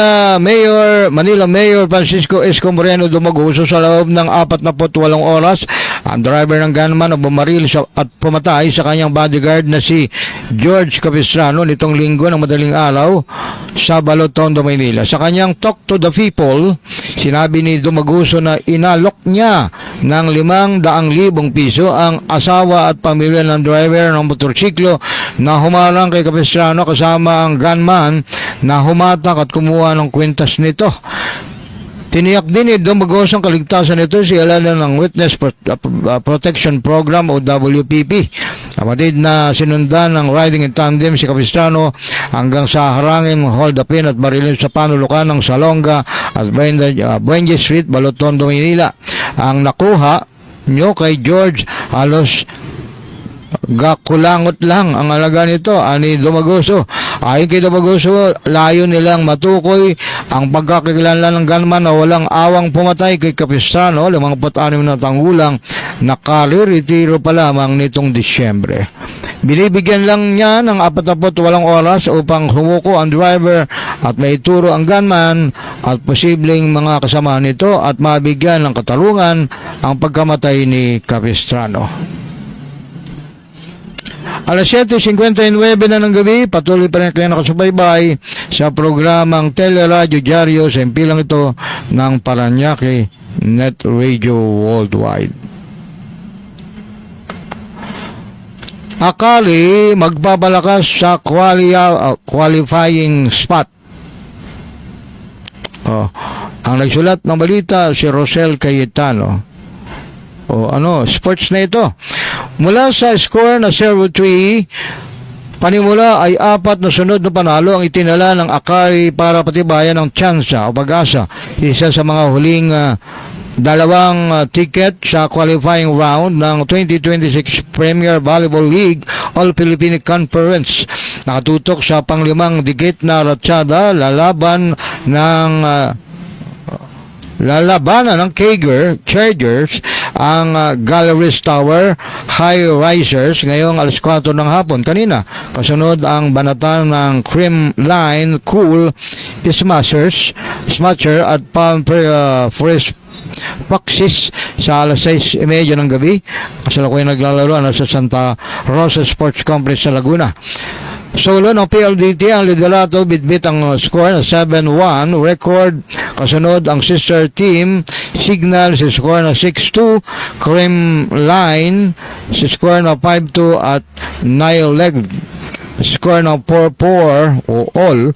Manila Mayor Francisco Esco Moreno Dumaguso sa loob ng 48 oras ang driver ng gunman na bumaril at pumatay sa kanyang bodyguard na si George Capistrano nitong linggo ng madaling araw sa Balotondo, Maynila. Sa kanyang Talk to the People, sinabi ni Dumaguso na inalok niya ng 500,000 piso ang asawa at pamilya ng driver ng motorsiklo na humarang kay Capistrano kasama ang gunman na humatak at kumuha ng kwintas nito. Tiniyak din ni Dumaguso ang kaligtasan nito si Alana ng Witness Protection Program o WPP. Kapatid na sinundan ng riding in tandem si Capistrano hanggang sa harangin, hold upin at barilin sa panulukan ng Salonga at Buendia Street, Balotondo, Maynila. Ang nakuha nyo kay George halos gakulangot lang ang alaga nito, ani Dumaguso. Ayon kay Dumaguso, layo nilang matukoy ang pagkakilala ng gunman na walang awang pumatay kay Capistrano, 56 na tanggulang, nakaliretiro pa lamang nitong Disyembre. Binibigyan lang niya ng 48 oras upang humuko ang driver at maituro ang gunman at posibleng mga kasama nito at mabigyan ng katarungan ang pagkamatay ni Capistrano. Alas 7:59 na ng gabi, patuloy pa rin kayo nakasubaybay sa programang Teleradyo Diaryo sa impilang ito ng Paranaque Net Radio Worldwide. Akali magpapalakas sa qualifying spot. Ang nagsulat ng balita si Rosel Cayetano. Sports na ito. Mula sa score na 0-3, panimula ay 4 na sunod na panalo ang itinala ng Akari para patibayan ng tsansa o pag-asa. Isa sa mga huling dalawang ticket sa qualifying round ng 2026 Premier Volleyball League All-Philippine Conference. Nakatutok sa panglimang dikit na ratsada lalabanan ng Chargers ang Galleries Tower High Risers ngayong alas 4 ng hapon. Kanina, kasunod ang banatan ng Cream Line Cool Smasher at Palm Fresh Foxes sa alas 6:30 ng gabi. Kasalukuyan naglalaro sa Santa Rosa Sports Complex sa Laguna. Solo ng PLDT ang liderato, bitbit ang score na 7-1 record. Kasunod ang sister team Signal sa score na 6-2, Cream Line sa score na 5-2 at Nile Leg score na 4-4 o all.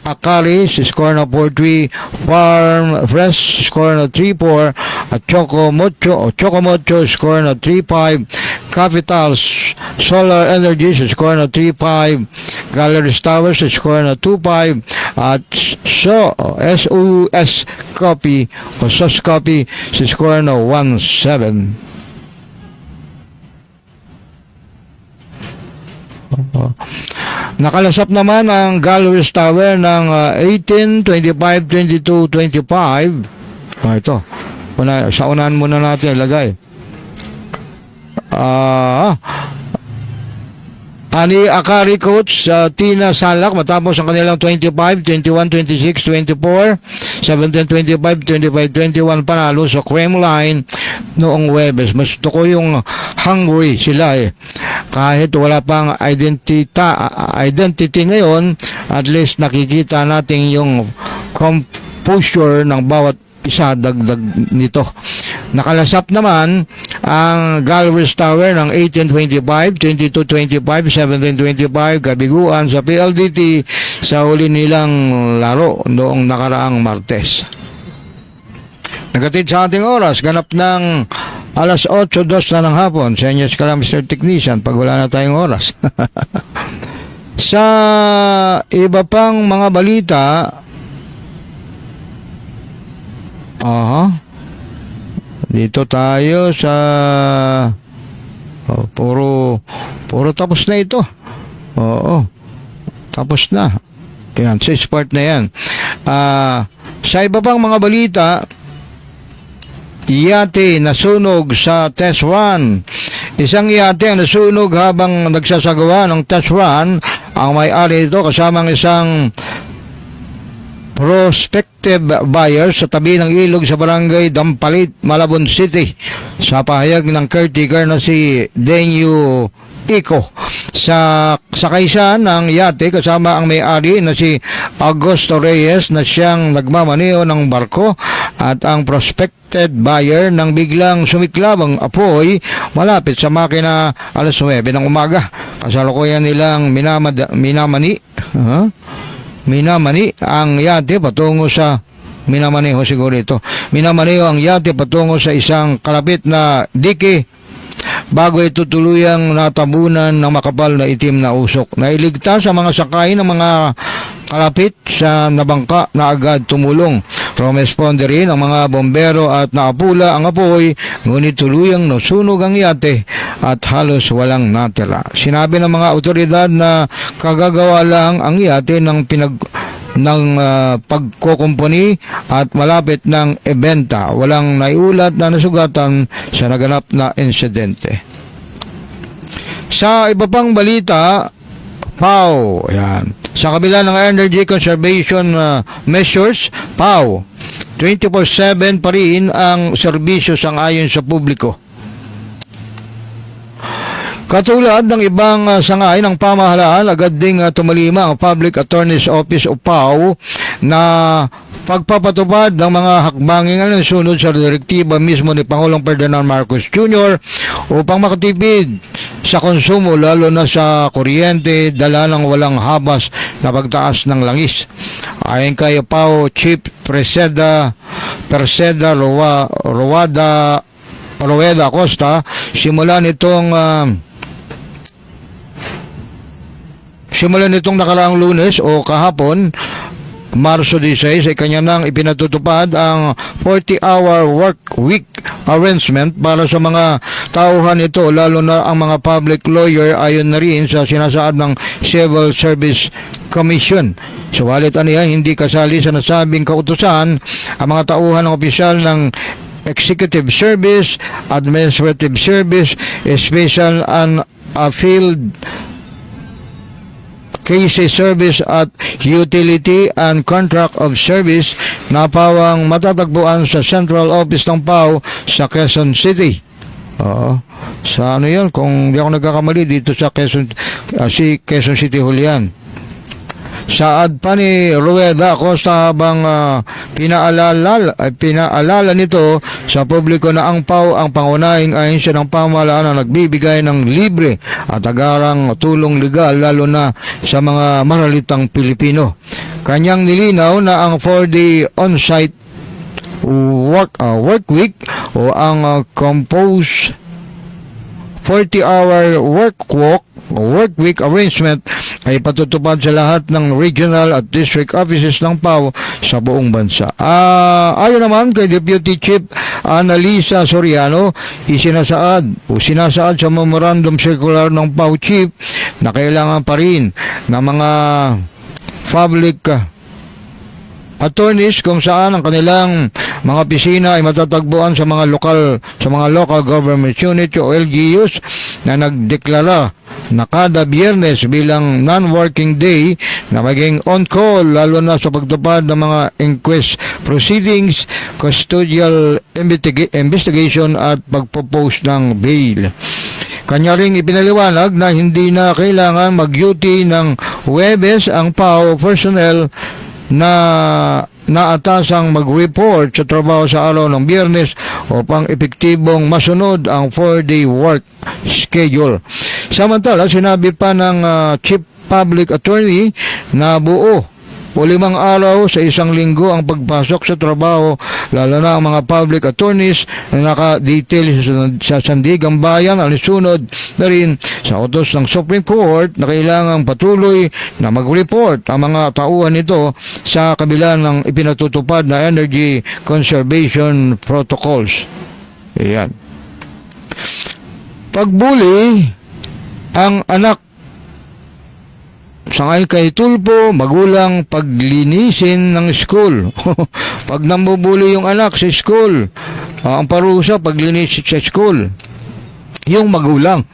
Akali sa score na 4-3, Farm Fresh score na 3-4 at Chocomocho score na 3-5, Capitals Solar Energy sa score na 3-5, Galleries Tower sa score na 2-5 at SOS Copy o SOS Copy sa score na 1-7. Nakalasap naman ang Galleries Tower ng 18, 25, 22, 25. Ito. Sa unahan muna natin ilagay. Ani Akari coach Tina Salak matapos ang kanilang 25, 21, 26, 24, 17, 25, 25, 21 panalo sa Cream Line noong Webes. Mas gusto ko yung hungry sila kahit wala pang identity ngayon, at least nakikita natin yung composure ng bawat isa dagdag nito. Nakalasap naman ang Galleries Tower ng 18-25, 22-25, 17-25 kabiguan sa PLDT sa huli nilang laro noong nakaraang Martes. Nagatid sa ating oras, ganap ng alas 8:02 na ng hapon. Sa inyo ka lang, Mr. Technician, pag wala na tayong oras. Sa iba pang mga balita, Dito tayo sa puro tapos na ito. Oo. Tapos na. Yan, sa part na yan. Sa iba pang mga balita, yate nasunog sa test run. Isang yate ang nasunog habang nagsasagawa ng test run. Ang may-ari nito kasamang isang prospective buyer sa tabi ng ilog sa barangay Dampalit, Malabon City. Sa pahayag ng caretaker na si Denyo Iko, sa sakay siya ng yate kasama ang may-ari na si Augusto Reyes na siyang nagmamaneho ng barko, at ang prospected buyer nang biglang sumiklab ang apoy malapit sa makina alas 9 ng umaga. Kasalukuyan nilang minamani ang yate patungo sa minamaneho ang yate patungo sa isang kalapit na dike bago ito tuluyang natabunan ng makapal na itim na usok. Nailigtas sa mga sakay ng mga kalapit sa nabangka na agad tumulong. Rumesponde rin ang mga bombero at naapula ang apoy, ngunit tuluyang nasunog ang yate at halos walang natira. Sinabi ng mga otoridad na kagagawa lang ang yate ng pagkukumpuni at malapit ng ebenta. Walang naiulat na nasugatan sa naganap na insidente. Sa iba pang balita, PAO, yan. Sa kabila ng energy conservation measures, PAO, 24/7 pa rin ang serbisyo sang-ayon sa publiko. Katulad ng ibang sangay ng pamahalaan, agad ding tumalima ang Public Attorney's Office o PAO na pagpapatupad ng mga hakbanging alinsunod sa direktiba mismo ni Pangulong Ferdinand Marcos Jr. upang makatipid sa konsumo, lalo na sa kuryente, dala ng walang habas na pagtaas ng langis. Ayon kay PAO Chief Perseda Rueda Acosta, simula nitong nakaraang Lunes o kahapon, Marso 16, ay kanya nang ipinatutupad ang 40-hour work week arrangement para sa mga tauhan ito, lalo na ang mga public lawyer, ayon na rin sa sinasaad ng Civil Service Commission. Subalit aniya, hindi kasali sa nasabing kautusan ang mga tauhan ng opisyal ng Executive Service, Administrative Service, Special and Field Case Service at Utility and Contract of Service na pawang matatagpuan sa Central Office ng PAO sa Quezon City. Sa ano yan, kung di ako nagkakamali, dito sa Quezon City Julian. Saad pa ni Rueda Acosta habang pinaalala nito sa publiko na ang PAO ang pangunahing ahensya ng pamahalaan na nagbibigay ng libre at agarang tulong legal, lalo na sa mga maralitang Pilipino. Kanyang nilinaw na ang 4-day on-site work week o ang composed 40-hour work week arrangement ay patutupad sa lahat ng regional at district offices ng PAO sa buong bansa. Ayon naman kay Deputy Chief Annalisa Soriano, sinasaad sa memorandum circular ng PAO Chief na kailangan pa rin ng mga public attorneys kung saan ang kanilang mga opisina ay matatagpuan sa mga local government unit o LGUs na nagdeklara na kada Biyernes bilang non-working day na maging on-call, lalo na sa pagtupad ng mga inquest proceedings, custodial investigation at pagpo-post ng bail. Kanya ring ipinaliwanag na hindi na kailangan mag-duty ng Huwebes ang PAO personnel na naatasang mag-report sa trabaho sa araw ng Biyernes upang epektibong masunod ang 4-day work schedule. Samantala, sinabi pa ng Chief Public Attorney na buo o 5 araw sa isang linggo ang pagpasok sa trabaho, lalo na ang mga public attorneys na naka-detail sa Sandigang Bayan, alisunod na rin sa utos ng Supreme Court na kailangang patuloy na mag-report ang mga tauhan nito sa kabila ng ipinatutupad na energy conservation protocols. Ayan. Pagbuli ang anak sangay kay Tulpo, magulang paglinisin ng school. Pag nambubuli yung anak sa school, ang parusa paglinis sa school. Yung magulang.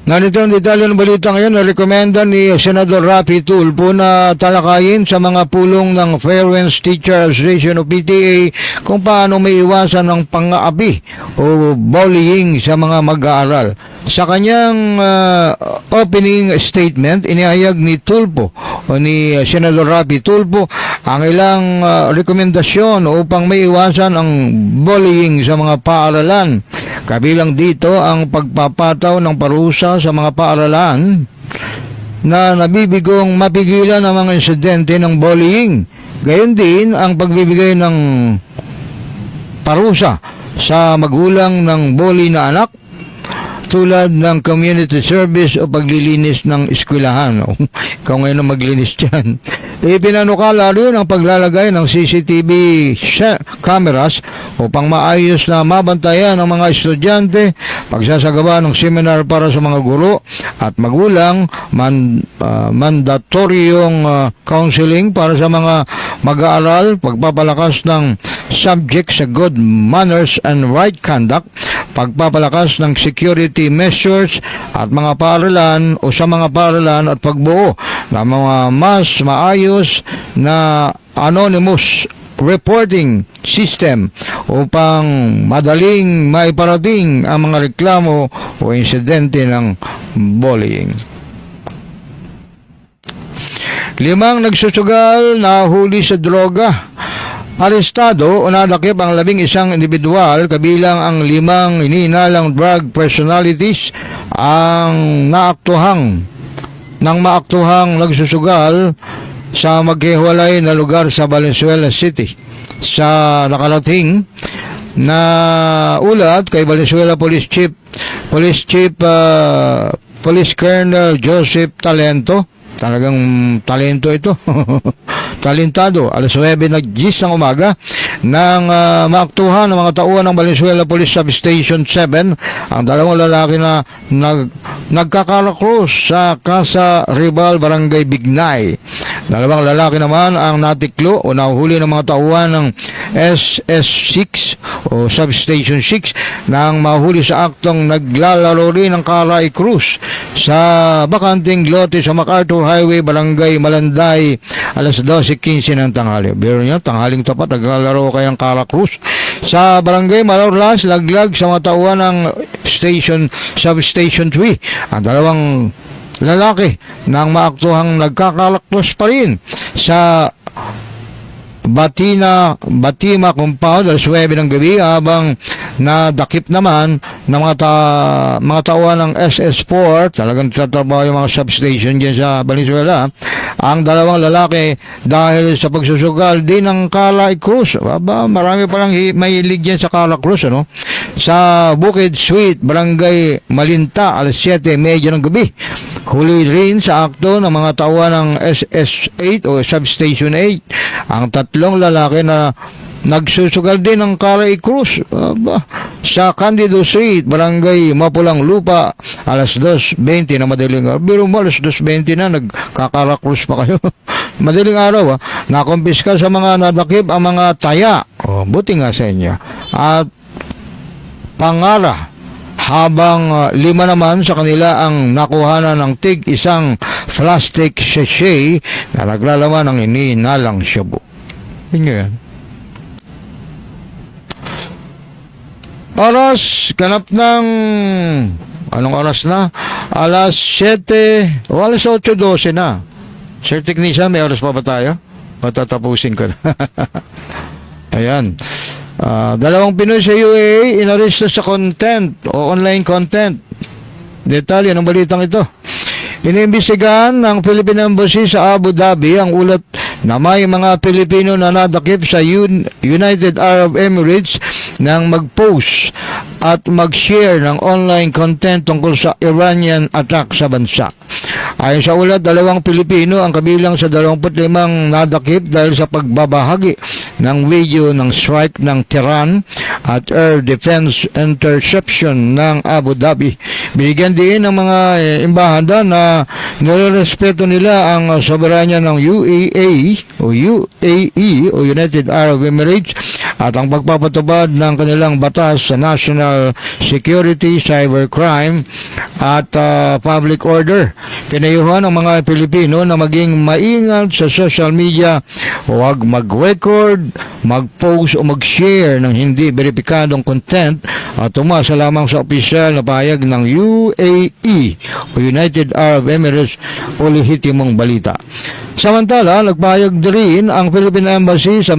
Narito ang detalye ng balita ngayon na rekomenda ni Senador Raffy Tulfo na talakayin sa mga pulong ng Fairwinds Teacher Association o PTA kung paano may iwasan ng pang-aapi o bullying sa mga mag-aaral. Sa kanyang opening statement, inihayag ni Tulfo o ni Senador Raffy Tulfo ang ilang rekomendasyon upang may iwasan ang bullying sa mga paaralan. Kabilang dito ang pagpapataw ng parusa sa mga paaralan na nabibigong mapigilan ang mga insidente ng bullying. Gayon din ang pagbibigay ng parusa sa magulang ng bully na anak tulad ng community service o paglilinis ng eskwelahan. Ikaw ngayon ang maglinis dyan. Ipinanukala rin ang paglalagay ng CCTV cameras upang maayos na mabantayan ng mga estudyante, pagsasagawa ng seminar para sa mga guro at magulang, mandatoryong counseling para sa mga mag-aaral, pagpapalakas ng subject sa good manners and right conduct, pagpapalakas ng security measures at mga paaralan o sa mga paaralan at pagbuo ng mga mas maayos na anonymous reporting system upang madaling maiparating ang mga reklamo o insidente ng bullying. 5 nagsusugal na huli sa droga. Arestado o nadakip ang 11 individual kabilang ang 5 ininalang drug personalities ang maaktuhang nagsusugal sa maghiwalay na lugar sa Valenzuela City. Sa nakarating na ulat kay Valenzuela Police Colonel Joseph Talento, talagang talento ito. Talentado, alas 9 ng umaga nang maaktuhan ng mga tauhan ng Valenzuela Police Substation 7 ang 2 lalaki na nagkakarakros sa Casa Ribal, Barangay Bignay. 2 lalaki naman ang natiklo o nahuhuli ng mga tauhan ng SS6 o Substation 6 nang mahuli sa aktong naglalaro rin ng Caray Cruz sa bakanting lote sa MacArthur Highway, Barangay Malanday, alas 12:15 ng tanghali. Biro niya, tanghaling tapat, naglalaro kayo ng Caray Cruz sa Barangay Malorlas, laglag sa mga tauhan ng Substation 3. Ang 2 lalaki nang maaktuhang nagkakalaktos pa rin sa Batima Compound alas 9 ng gabi, habang nadakip naman ng mga tauhan ng SS4, talagang tatrabaho yung mga substation dyan sa Valenzuela, ang 2 lalaki dahil sa pagsusugal din ng Caray Cruz. Marami palang mahilig dyan sa Caray Cruz, ano? Sa Bukid Suite, Barangay Malinta, alas 7:30 ng gabi. Huli rin sa akto ng mga tauhan ng SS8 o Substation 8 ang 3 lalaki na nagsusugal din ng Caray Cruz sa Candido Street, Barangay Mapulang Lupa, alas 2:20 na madaling araw. Biro mo, alas 2:20 na, nagkakarakros pa kayo. Madaling araw, nakumpiska sa mga nadakip ang mga taya. Buti nga sa inyo. At pangara, habang 5 naman sa kanila ang nakuhanan ng isang plastic sachet na naglalaman ng ininalang shabu. Inyo yan. Oras, ganap ng anong oras na? Alas 7 o alas 8:12 na. Sir Technician, may oras pa ba tayo? O tatapusin ko na. Ayan. 2 Pinoy sa UAE inaresto sa content o online content. Detalye ng balitang ito. Iniimbestigahan ng Philippine Embassy sa Abu Dhabi ang ulat na may mga Pilipino na nadakip sa United Arab Emirates nang mag-post at mag-share ng online content tungkol sa Iranian attack sa bansa. Ayon sa ulat, 2 Pilipino ang kabilang sa 25 nadakip dahil sa pagbabahagi ng video ng strike ng Tehran at air defense interception ng Abu Dhabi. Binigyan din ng mga embahada na nirerespeto nila ang soberanya ng UAE o United Arab Emirates at ang pagpapatubad ng kanilang batas sa national security, cybercrime at public order. Pinayuhan ng mga Pilipino na maging maingat sa social media, huwag mag-record, mag-post o mag-share ng hindi beripikadong content at umasa lamang sa opisyal na pahayag ng UAE o United Arab Emirates o lehitimong balita. Samantala, nagpahayag din ang Philippine Embassy sa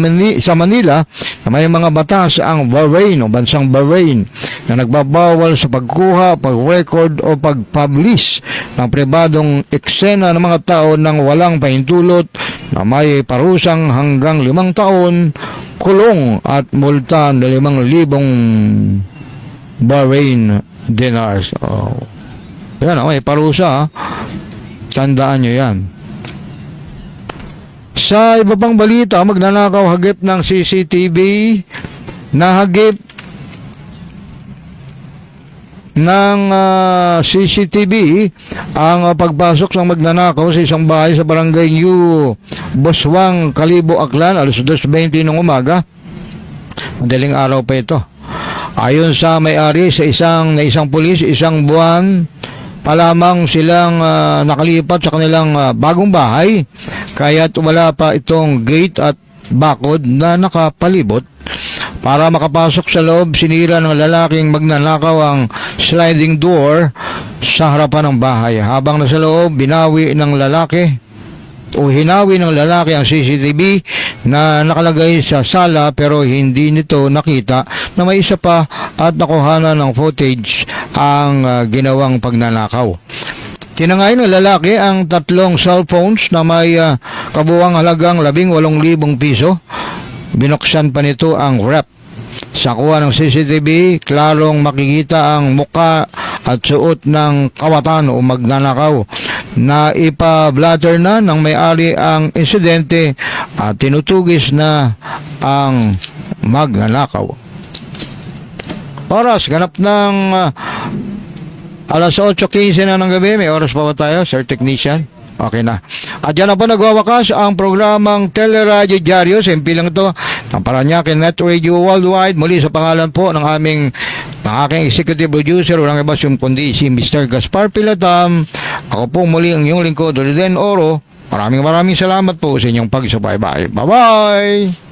Manila na may mga batas ang Bahrain o bansang Bahrain na nagbabawal sa pagkuha, pag-record o pag-publish ng pribadong eksena ng mga tao ng walang pahintulot na may parusang hanggang 5 taon, kulong at multa na 5,000 Bahrain dinars. Yan, may parusa. Tandaan nyo yan. Sa iba pang balita, magnanakaw hagip ng CCTV, nahagip ng CCTV ang pagpasok ng magnanakaw sa isang bahay sa barangay New Boswang, Kalibo, Aklan, alas 2:20 ng umaga. Madaling araw pa ito. Ayon sa may-ari sa isang pulis, 1 buwan pa lamang silang nakalipat sa kanilang bagong bahay, kaya't wala pa itong gate at bakod na nakapalibot. Para makapasok sa loob, sinira ng lalaking magnanakaw ang sliding door sa harapan ng bahay. Habang nasa loob, hinawi ng lalaki ang CCTV na nakalagay sa sala, pero hindi nito nakita na may isa pa at nakuhanan ng footage ang ginawang pagnanakaw. Tinangay ng lalaki ang 3 cellphones na may kabuuang halagang 18,000 piso. Binuksan pa nito ang wrap. Sa kuha ng CCTV, klarong makikita ang muka at suot ng kawatan o magnanakaw. Na ipa-blatter na ng may-ari ang insidente at tinutugis na ang magnanakaw. Oras, ganap ng alas 8:15 na ng gabi. May oras pa ba tayo, Sir Technician? Okay na. At yan na po nagwawakas ang programang Teleradyo Diario. Simple lang ito. Ng Paranaque Net Radio Worldwide. Muli sa pangalan po ng aking executive producer, walang iba kundi si Mr. Gaspar Pilatam. Ako po muli ang iyong lingkod, Rodden Oro. Maraming salamat po sa inyong pagsubaybay. Bye-bye!